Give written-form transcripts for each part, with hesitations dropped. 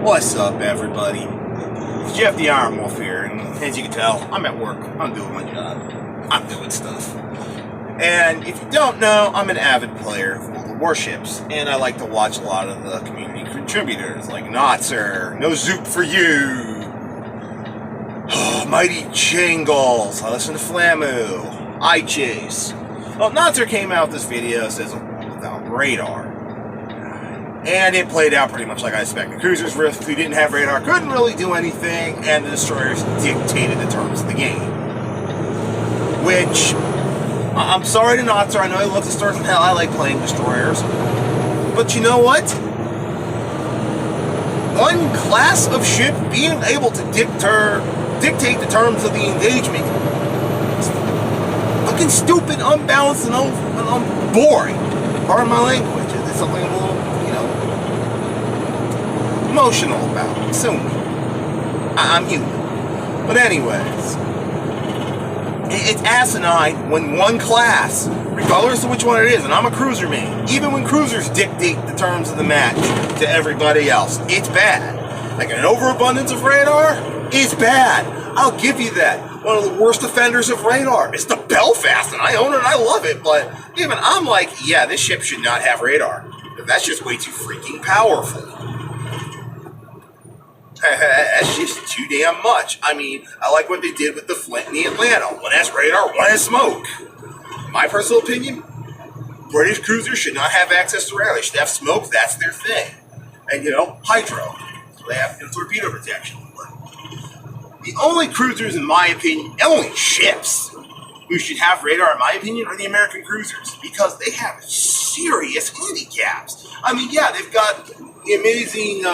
What's up, everybody? It's Jeff the Iron Wolf here, and as you can tell, I'm at work. I'm doing my job. I'm doing stuff. And if you don't know, I'm an avid player of World of Warships, and I like to watch a lot of the community contributors like Notser, No Zoop for You, Mighty Jangles, I listen to Flamu, I Chase. Well, Notser came out with this video that says a world without radar. And it played out pretty much like I expected. Cruisers who didn't have radar couldn't really do anything, and the destroyers dictated the terms of the game. Which, I'm sorry to Notser, I know he loves the stars in hell, I like playing destroyers. But you know what? One class of ship being able to dictate the terms of the engagement is fucking stupid, unbalanced, and boring. Pardon my language. It's something I'm a little emotional about. So I'm human. But anyways, it's asinine when one class, regardless of which one it is, and I'm a cruiser man, even when cruisers dictate the terms of the match to everybody else, it's bad. Like an overabundance of radar is bad. I'll give you that. One of the worst offenders of radar is the Belfast, and I own it and I love it, but even I'm like, yeah, this ship should not have radar. That's just way too freaking powerful. That's just too damn much. I mean, I like what they did with the Flint and the Atlanta. One has radar, one has smoke. In my personal opinion, British cruisers should not have access to radar. They should have smoke, that's their thing. And, hydro. So they have torpedo protection. But the only cruisers, in my opinion, only ships who should have radar, in my opinion, are the American cruisers. Because they have serious handicaps. I mean, yeah, they've got the amazing,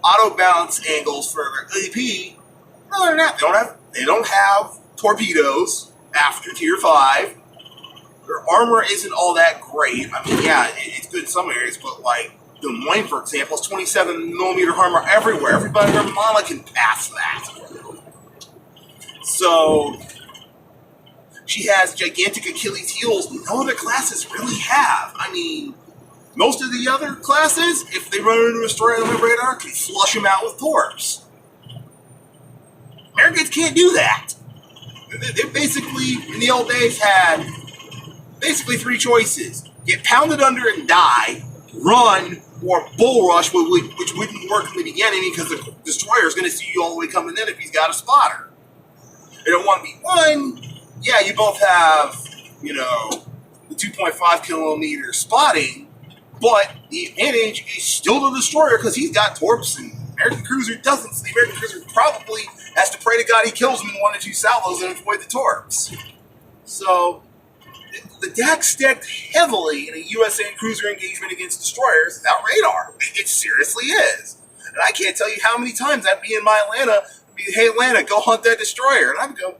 auto balance angles for their AP. Other than that, they don't have torpedoes after Tier 5. Their armor isn't all that great. I mean, yeah, it's good in some areas, but like Des Moines, for example, is 27mm armor everywhere. Everybody in their mama can pass that. So she has gigantic Achilles heels no other classes really have. I mean, most of the other classes, if they run into a destroyer on the radar, can flush them out with torps. Americans can't do that. They basically, in the old days, had basically three choices. Get pounded under and die, run, or bull rush, which wouldn't work in the beginning because the destroyer is going to see you all the way coming in if he's got a spotter. In a 1v1, yeah, you both have, the 2.5 kilometer spotting, but the advantage is still the destroyer because he's got torps and the American cruiser doesn't. So the American cruiser probably has to pray to God he kills him in 1 or 2 salvos and avoid the torps. So the deck stacked heavily in a USA cruiser engagement against destroyers without radar. It seriously is. And I can't tell you how many times I'd be in my Atlanta, hey Atlanta, go hunt that destroyer. And I'd go,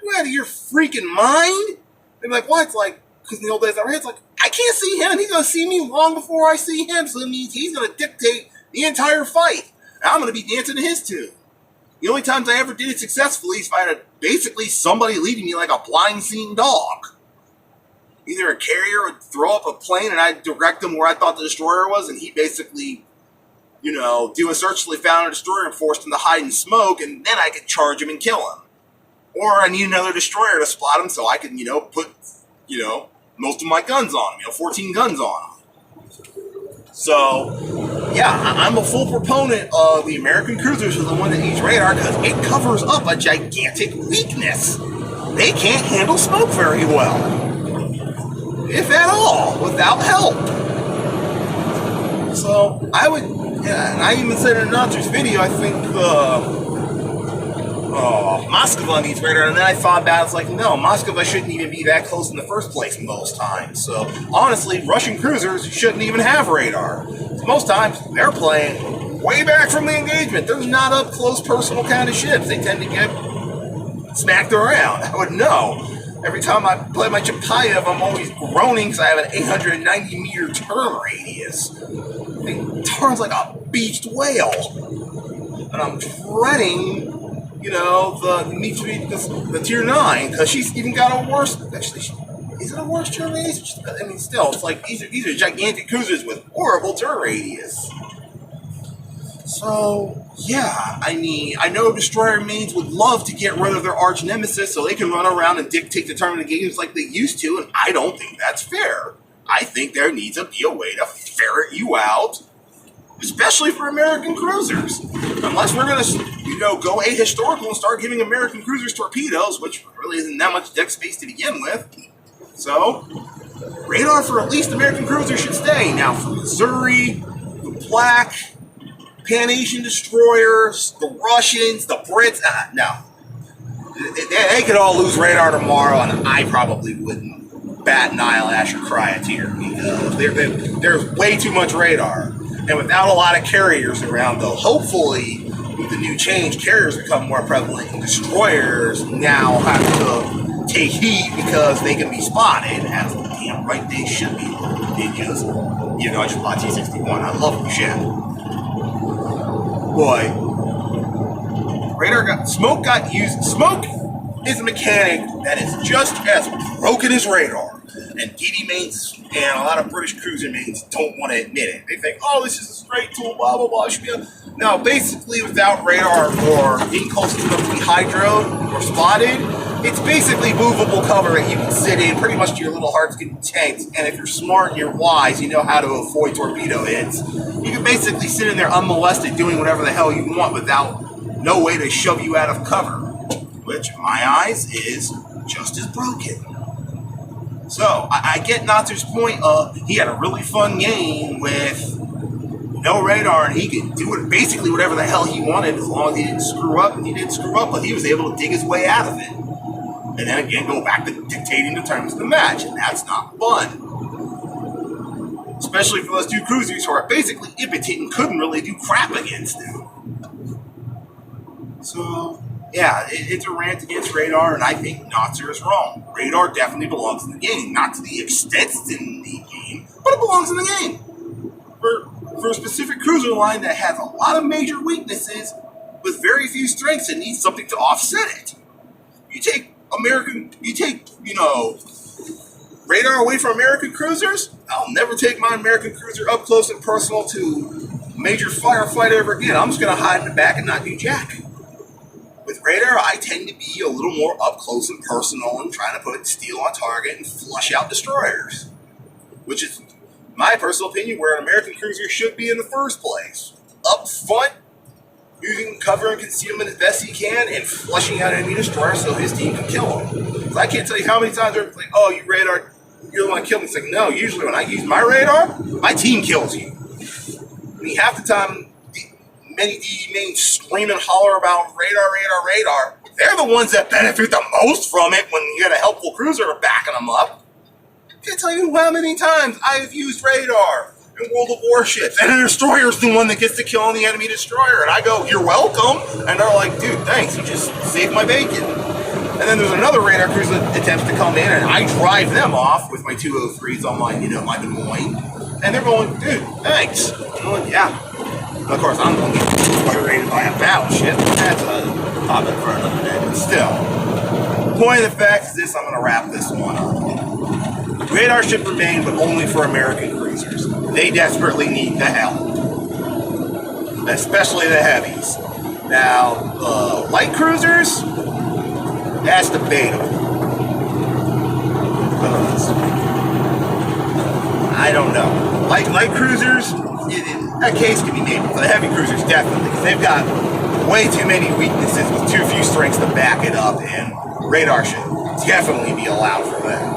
you out of your freaking mind? They'd be like, what? It's like, because in the old days, it's like, I can't see him. He's going to see me long before I see him. So that means he's going to dictate the entire fight. And I'm going to be dancing to his tune. The only times I ever did it successfully is if I had basically somebody leading me like a blind seeing dog. Either a carrier would throw up a plane and I'd direct him where I thought the destroyer was, and he basically, do a search till he found a destroyer and forced him to hide in smoke, and then I could charge him and kill him. Or I need another destroyer to spot him so I can, put, most of my guns on him, 14 guns on him. So, yeah, I'm a full proponent of the American cruisers as the one that needs radar because it covers up a gigantic weakness. They can't handle smoke very well, if at all, without help. So, I would, and I even said in Notser's video, I think Moskva needs radar, and then I thought about it, it's like, no, Moskva shouldn't even be that close in the first place most times. So, honestly, Russian cruisers shouldn't even have radar. Most times, they're playing way back from the engagement. They're not up close personal kind of ships. They tend to get smacked around. I would know. Every time I play my Chapayev, I'm always groaning because I have an 890 meter turn radius. It turns like a beached whale. And I'm dreading the Tier 9, because she's even got a worse, actually, is it a worse turn radius? I mean, still, it's like, these are gigantic cruisers with horrible turn radius. So, yeah, I mean, I know Destroyer mains would love to get rid of their arch nemesis so they can run around and dictate the tournament games like they used to, and I don't think that's fair. I think there needs to be a way to ferret you out, especially for American cruisers. Unless we're going to, go ahistorical and start giving American cruisers torpedoes, which really isn't that much deck space to begin with. So, radar for at least American cruisers should stay. Now, for Missouri, the Black, Pan-Asian destroyers, the Russians, the Brits, no. They could all lose radar tomorrow, and I probably wouldn't bat an eyelash or cry a tear because there's way too much radar. And without a lot of carriers around, though, hopefully with the new change, carriers become more prevalent, and destroyers now have to take heat because they can be spotted, as damn right they should be, ninjas. I just bought T-61. I love them shit. Boy, smoke got used. Smoke is a mechanic that is just as broken as radar. And DD mains and a lot of British cruiser mains don't want to admit it. They think, oh, this is a great tool, blah, blah, blah. Now, basically, without radar or being close enough to be hydroed or spotted, it's basically movable cover that you can sit in pretty much to your little heart's content. And if you're smart and you're wise, you know how to avoid torpedo hits. You can basically sit in there unmolested doing whatever the hell you want without no way to shove you out of cover, which in my eyes is just as broken. So I get Notser's point of he had a really fun game with no radar and he could do basically whatever the hell he wanted as long as he didn't screw up, and he didn't screw up, but he was able to dig his way out of it. And then again go back to dictating the terms of the match, and that's not fun. Especially for those two cruisers who are basically impotent and couldn't really do crap against them. So, yeah, it's a rant against radar, and I think Notser is wrong. Radar definitely belongs in the game. Not to the extent it's in the game, but it belongs in the game. For a specific cruiser line that has a lot of major weaknesses with very few strengths and needs something to offset it. You take radar away from American cruisers, I'll never take my American cruiser up close and personal to a major firefight ever again. I'm just going to hide in the back and not do jack. With radar, I tend to be a little more up close and personal and trying to put steel on target and flush out destroyers. Which is my personal opinion where an American cruiser should be in the first place. Up front, using cover and concealment as best he can, and flushing out enemy destroyers so his team can kill him. So I can't tell you how many times they're like, oh, you radar, you're the one to kill me. It's like, no, usually when I use my radar, my team kills you. I mean, half the time, many DD mains scream and holler about radar. They're the ones that benefit the most from it when you get a helpful cruiser backing them up. I can't tell you how many times I've used radar in World of Warships, and a destroyer's the one that gets to kill the enemy destroyer, and I go, you're welcome, and they're like, dude, thanks, you just saved my bacon. And then there's another radar cruiser that attempts to come in, and I drive them off with my 203s on my Des Moines, and they're going, dude, thanks. I'm like, yeah. And of course, I'm going to get rated by a battleship. That's a topic for another day, but still. The point of the fact is this, I'm going to wrap this one up. Radar should remain, but only for American cruisers. They desperately need the help. Especially the heavies. Now, light cruisers, that's debatable. I don't know. Light cruisers, that case can be made. For the heavy cruisers, definitely. Because they've got way too many weaknesses with too few strengths to back it up, and radar should definitely be allowed for that.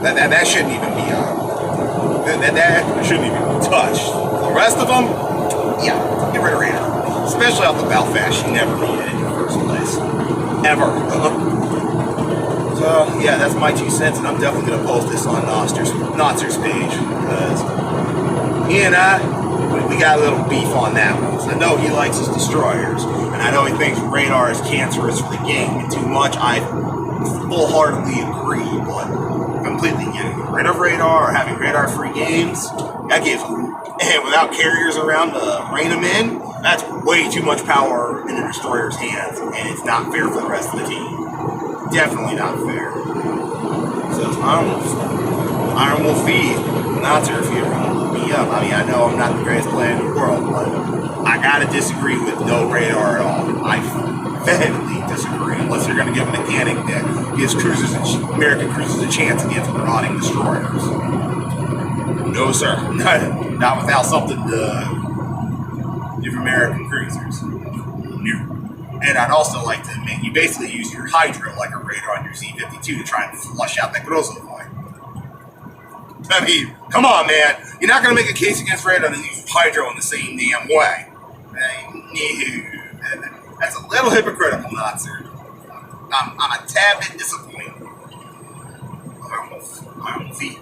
That shouldn't even be that shouldn't even be touched. The rest of them, yeah, get rid of radar. Especially out the Belfast, you never needed it in the first place. Ever. So, yeah, that's my 2 cents, and I'm definitely going to post this on Notser's page, because he and I, we got a little beef on that one. So I know he likes his destroyers, and I know he thinks radar is cancerous for the game, and too much, I full-heartedly agree, but completely getting rid of radar or having radar-free games, that gives, and without carriers around to rein them in, that's way too much power in the destroyer's hands, and it's not fair for the rest of the team. Definitely not fair. So Iron Wolf feed Notser if you ever want to look me up. I mean, I know I'm not the greatest player in the world, but I gotta American cruisers a chance against marauding destroyers. No, sir. Not without something to give American cruisers. No. And I'd also like to make you basically use your hydro like a radar on your Z-52 to try and flush out that Grosso line. I mean, come on, man. You're not going to make a case against radar and use hydro in the same damn way. No. That's a little hypocritical, Notser. I'm a tad bit disappointed. I'm on feet.